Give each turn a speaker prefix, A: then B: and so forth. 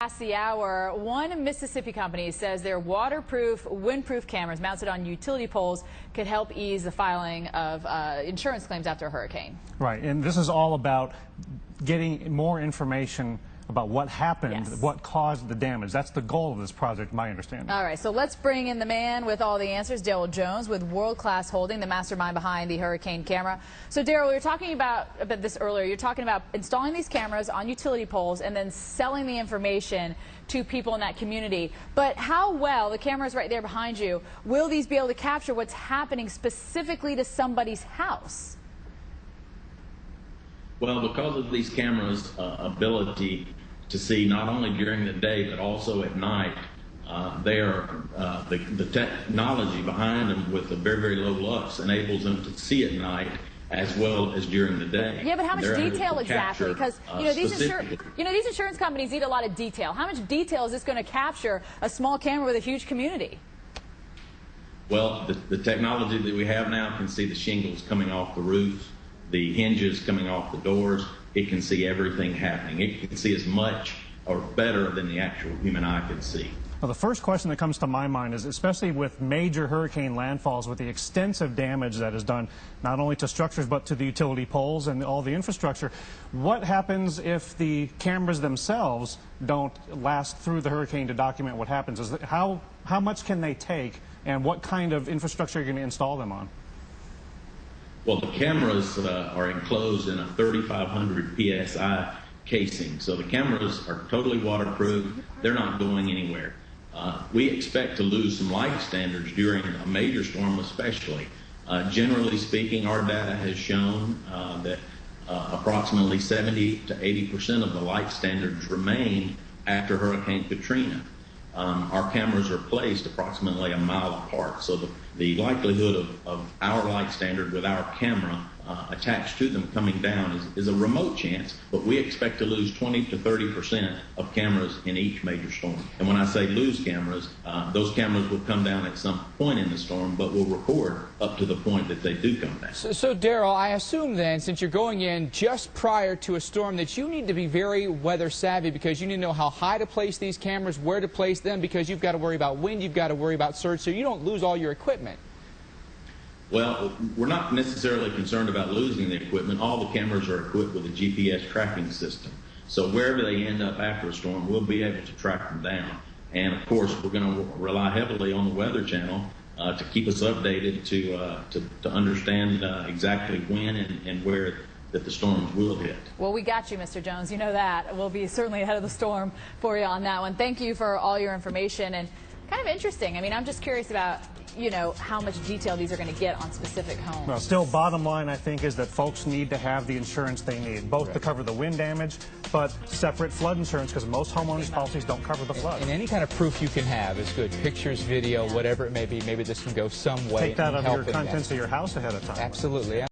A: Past the hour, one Mississippi company says their waterproof, windproof cameras mounted on utility poles could help ease the filing of insurance claims after a hurricane.
B: Right, and this is all about getting more information about what happened,
A: Yes.
B: what caused the damage. That's the goal of this project, my understanding.
A: All right, so let's bring in the man with all the answers, Daryl Jones with World Class Holding, the mastermind behind the hurricane camera. So Daryl, we were talking about this earlier. You're talking about installing these cameras on utility poles and then selling the information to people in that community. But how well, the camera's right there behind you, will these be able to capture what's happening specifically to somebody's house?
C: Well, because of these cameras' ability to see not only during the day but also at night, the technology behind them with the very, very low lux enables them to see at night as well as during the day.
A: Yeah, but how much detail exactly? Because these insurance companies need a lot of detail. How much detail is this going to capture a small camera with a huge community?
C: Well, the technology that we have now can see the shingles coming off the roofs, the hinges coming off the doors. It can see everything happening. It can see as much or better than the actual human eye can see.
B: Well, the first question that comes to my mind is, especially with major hurricane landfalls, with the extensive damage that is done not only to structures but to the utility poles and all the infrastructure, what happens if the cameras themselves don't last through the hurricane to document what happens? How much can they take, and what kind of infrastructure are you going to install them on?
C: Well, the cameras are enclosed in a 3,500 PSI casing, so the cameras are totally waterproof. They're not going anywhere. We expect to lose some light standards during a major storm especially. Generally speaking, our data has shown that approximately 70 to 80% of the light standards remain after Hurricane Katrina. Our cameras are placed approximately a mile apart, so the likelihood of our light standard with our camera attached to them coming down is a remote chance, but we expect to lose 20 to 30% of cameras in each major storm. And when I say lose cameras, those cameras will come down at some point in the storm, but will record up to the point that they do come down.
D: So Daryl, I assume then, since you're going in just prior to a storm, that you need to be very weather savvy, because you need to know how high to place these cameras, where to place them, because you've got to worry about wind, you've got to worry about surge, so you don't lose all your equipment.
C: Well, we're not necessarily concerned about losing the equipment. All the cameras are equipped with a GPS tracking system. So wherever they end up after a storm, we'll be able to track them down. And of course, we're going to rely heavily on the Weather Channel to keep us updated to understand exactly when and where that the storms will hit.
A: Well, we got you, Mr. Jones. You know that. We'll be certainly ahead of the storm for you on that one. Thank you for all your information. And kind of interesting. I mean, I'm just curious about, how much detail these are going to get on specific homes.
B: Well, still, bottom line, I think, is that folks need to have the insurance they need, both to cover the wind damage, but separate flood insurance, because most homeowners' policies don't cover the flood.
D: And any kind of proof you can have is good. Pictures, video, whatever it may be. Maybe this can go some way.
B: Take that out of your
D: contents
B: of your house ahead of time.
D: Absolutely.